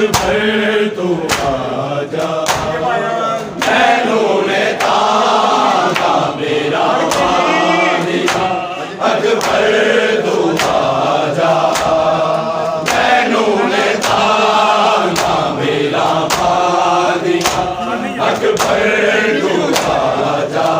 भर तू आजा मैनू ने तांगा मेरा वालिया अज भर तू आजा मैनू ने तांगा मेरा वालिया अज भर तू आजा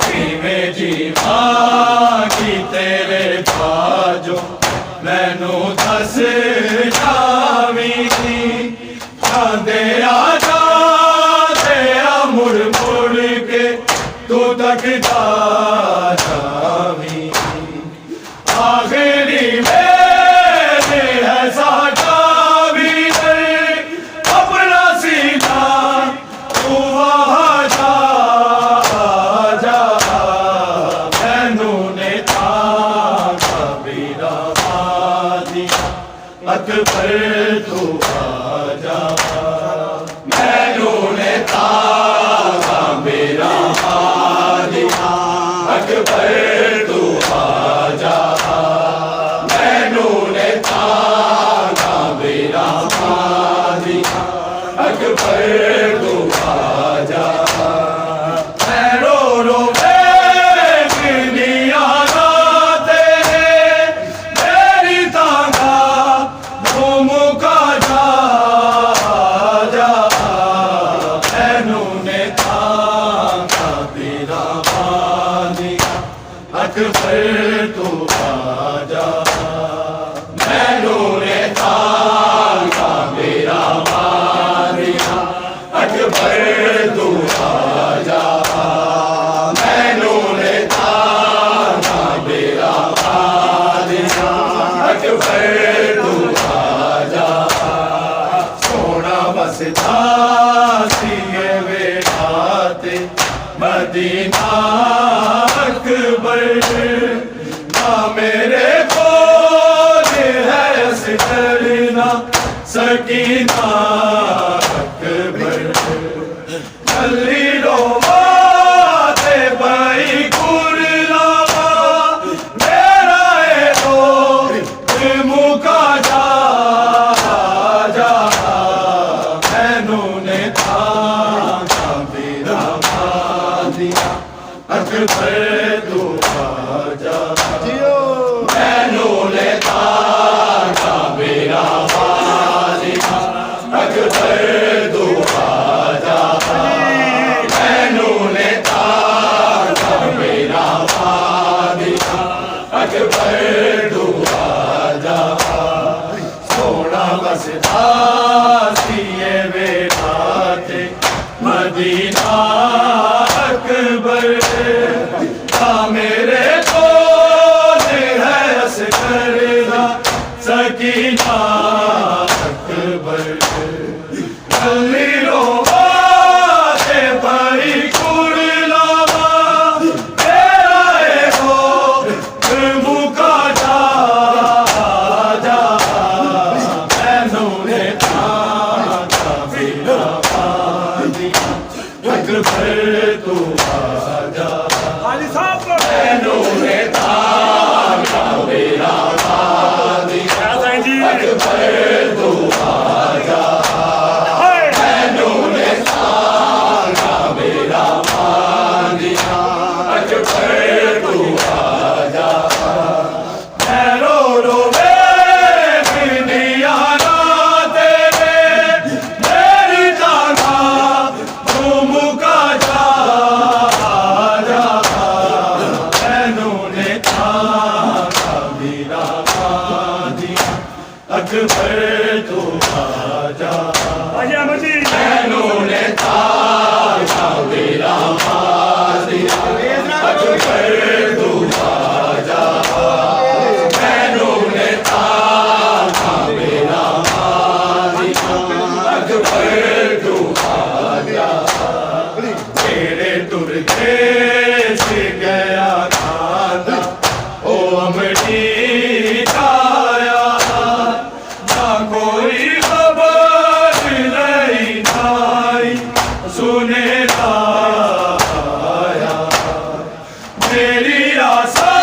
जिवें जीवा की तेरे बाजो मैनू दस जावी जांदे आजा तेरा मुड़ मुड़ के तू तकदा जावी आखिरी मेरे है साडा भी अपना सीधा तू वहाँ जा मैनू ने तांगा मेरा वालिया अकबर तू आजा मैनू ने तांगा मेरा वालिया अकबर तू आजा मैनू ने तांगा मेरा वालिया अकबर तू आजा मैं रो रो अकबर तू आजा मैनू ने तांगा मेरा वालिया अकबर तू आजा मैनू ने तांगा मेरा वालिया अकबर तू आजा सोना बसदा सीए वेठाते मदीना अकबर ना मेरे को है असगर ना सकीना अकबर गली रोमाते भाई कुरलावा मेरा है तो मुका जा मैनू ने तांगा मेरा वालिया अकबर तू आजा मैनू ने तांगा मेरा वालिया अकबर तू आजा मैनू ने तांगा मेरा वालिया अकबर तू आजा सोना बसदा सीए वेठाते मदीना अकबर मेरे को है असगर ना सकीना अकबर गली रोमाते भाई कुरलावा मेरा है हो मुका जा मैनू ने तांगा मेरा वालिया अकबर तू आजा मैनू ने तांगा मेरा वालिया अकबर तू आजा मैनू ने तांगा मेरा वालिया अकबर तू आजा मैं रो रो अकबर तू आजा मैनू ने तांगा मेरा वालिया अकबर तू आजा मैनू ने तांगा मेरा वालिया अकबर तू आजा तेरे टुर देश गया खाना ओ अमरी कोई खबर नहीं आई सुने आया मेरी आशा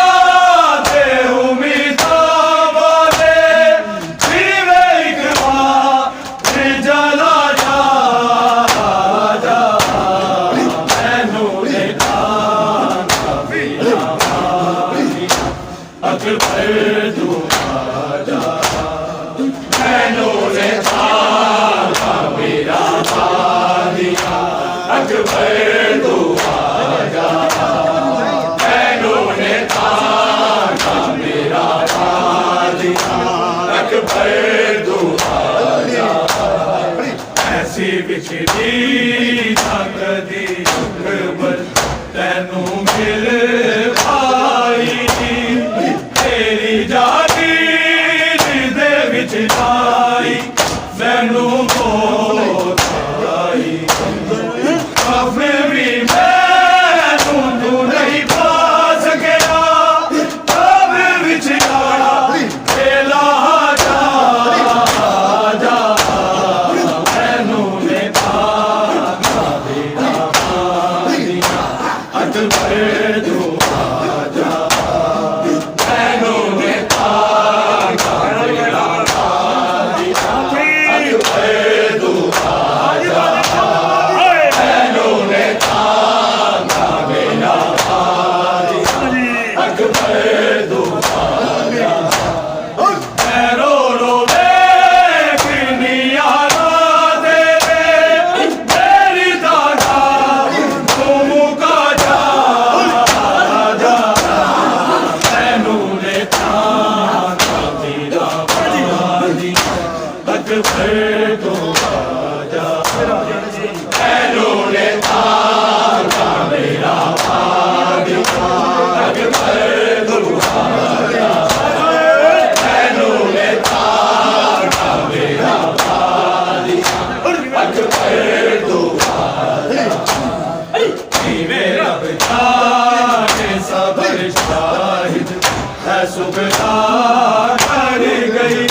दे उम्मीद वाले जीवे एक बार अकबर तू आजा मैनों ने थामा मेरा वालिया अकबर तू आजा मैनों ने थामा मेरा वालिया अकबर तू आजा ऐसी बिछड़ी ना कदी अकबर तैनू मिल पाई तेरी जाती दे विच आई मैनू बहुत आई काफे भी मैनू तू नहीं पा सकिया काफे विच आया खेला जा जा मैनू ने ताना देना मारिया अकबर तू आजा मैनू ने ताना देना मारिया अकबर तू आजा मैनू ने ताना देना मारिया अकबर तू आजा मैं रो रो देखनी यारा तेरे मेरी दादा तुम का जा जा मैनू ने ताना तेरा वाली अकबर तू आजा मैनू ने ताना मेरा वाली अकबर तू आजा मैनू ने ताना मेरा वाली अकबर तू मेरा बेचारे सबर शाहिद है सुबह कर गई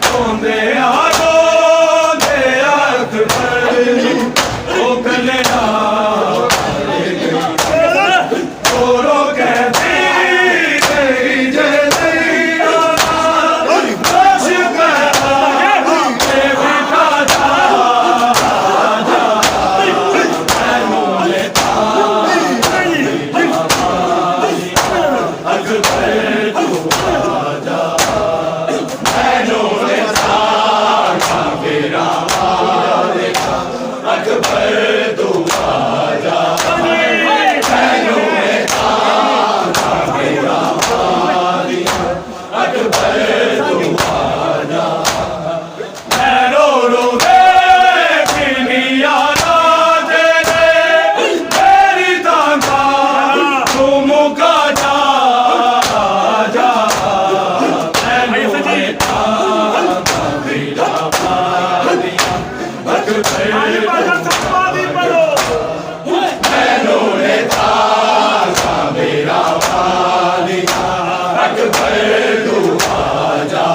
रोंदे दे अकबर ओ कलेना रो कहती तेरी जय बस करा के बिठा जा मैनू ले अकबर तू आजा मैनू ने ताना मेरा वाली अकबर तू आजा मैनू ने ताना मेरा वाली अकबर तू आजा मैं रो रो देखनी यारा तेरे मेरी ताना तुम का जा जा मैनू ने ताना मेरा वाली अकबर मैनू ने ताना मेरा वाली अकबर तू आजा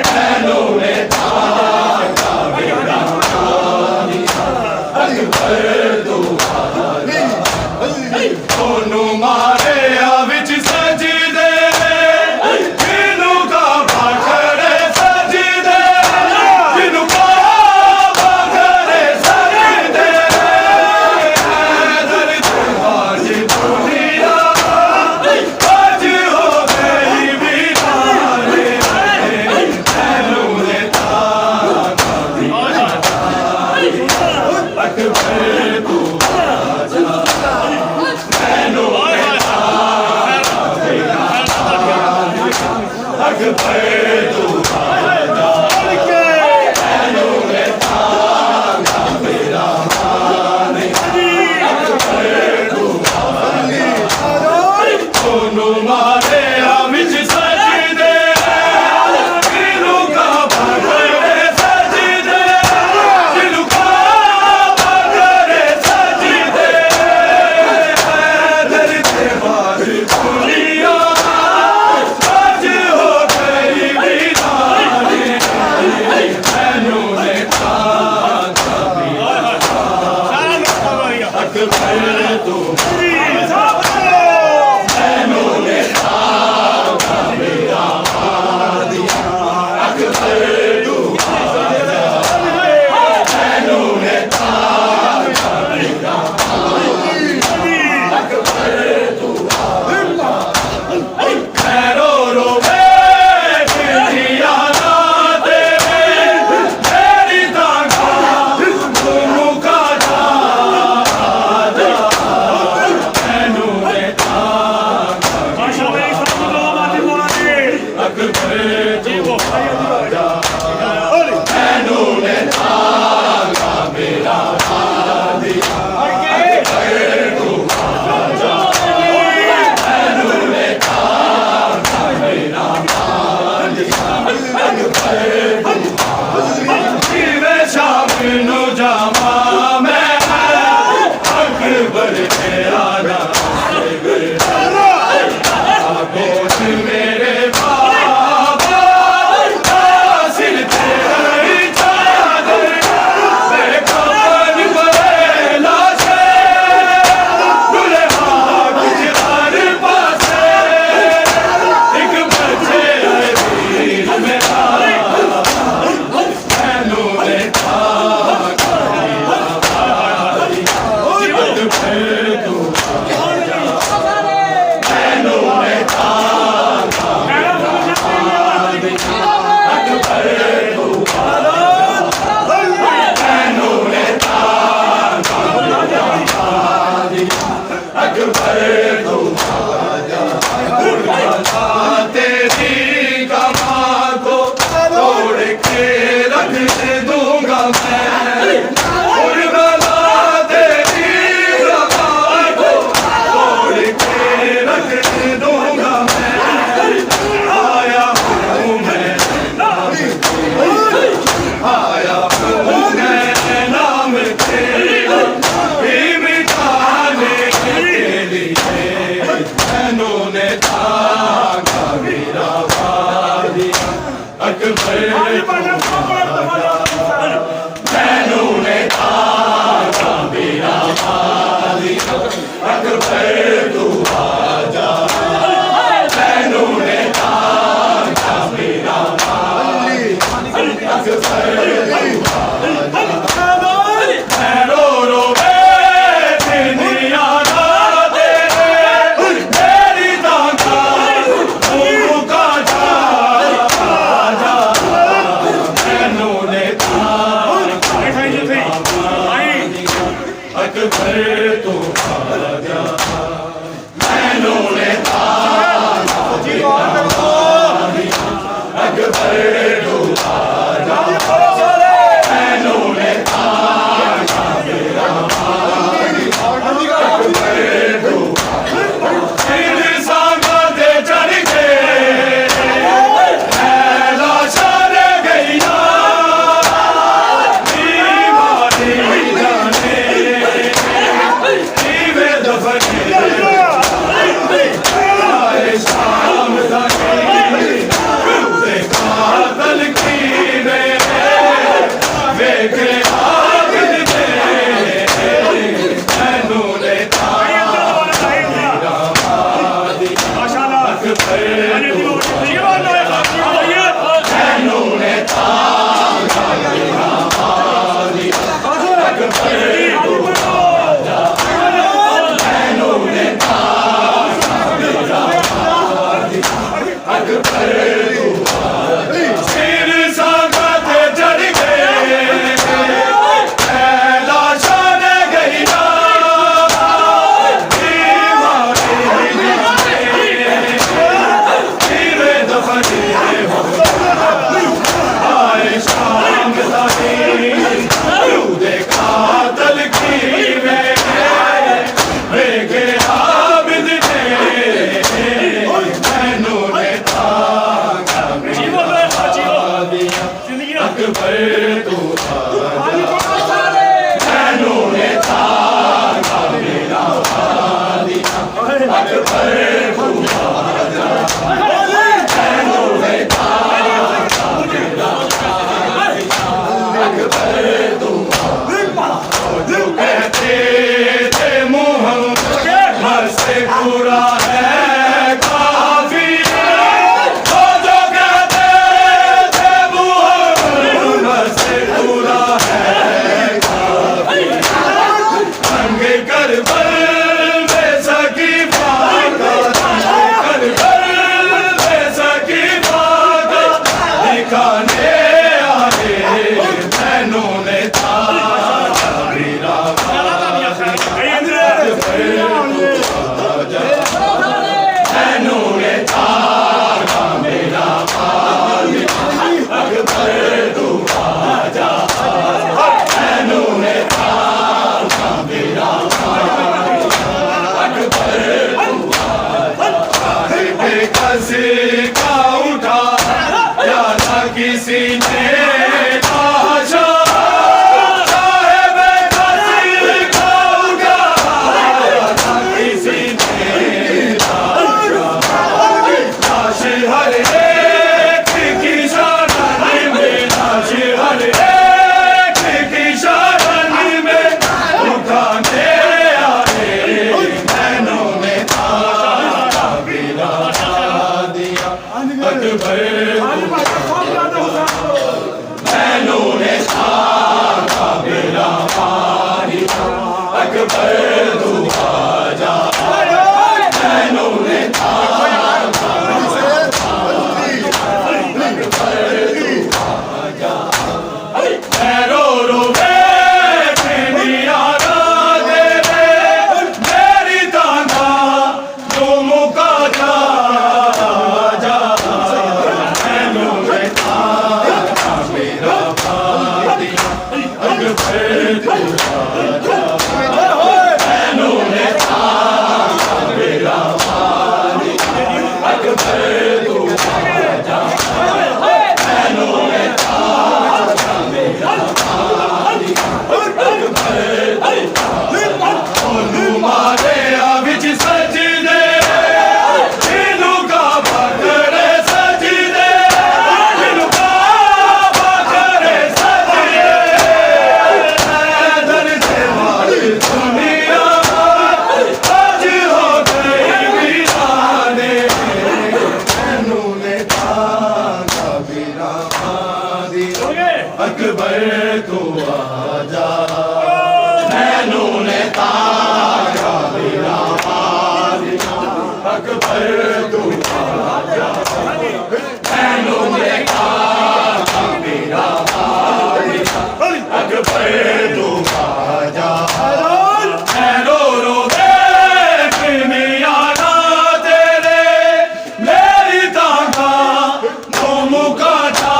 मैनू ने ताना मेरा वाली अकबर तू आजा ओनू मारे विच सजदे जिनू का भाखड़े सजदे जिनू का भाखड़े सजदे दर्द आज दुनिया आज हो गई बीमारी मैनू ने ताना मेरा अकबर तू आजा मैनू ने ताना मेरा अकबर तू आजा मैनू ने ताना मेरा वाली अकबर तू आजा ओनू मारे विच सजदे जिनू का भाखड़े सजदे जिनू का भाखड़े सजदे दर्द आज दुनिया आज हो गई बस का उठा या ना किसी ने आशा साहेब बस का उठा या ना किसी ने आशा लाश हर एक की शरण में लाश हर एक की शरण में उठाने आए नैनों ने तारा गिरा दिया अकबर नैनों ने तारा गिरा दिया अकबर तू आजा नैनों ने रो रो मेरी ताना जो मुका जा जा नैनों ने तारा मेरा दिया अकबर तू आजा नैनों ने तारा मेरा दिया अकबर तू आजा नैनों ने मारे विच सजदे दिलू का बकरे सजदे दिलू का बकरे सजदे दर से मार दुनिया आज हो गई वीराने नैनों ने तारा गिरा दिया अकबर तू आजा नैनों ने तारा गिरा दिया अकबर तू आजा नैनों ने तारा गिरा दिया अकबर तू आजा रो रो देख मियां ना तेरे मेरी ताका तो मुका जा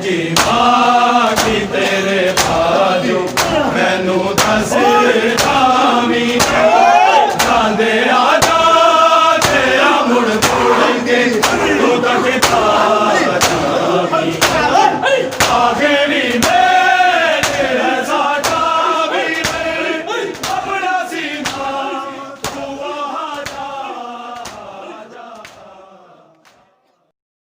जी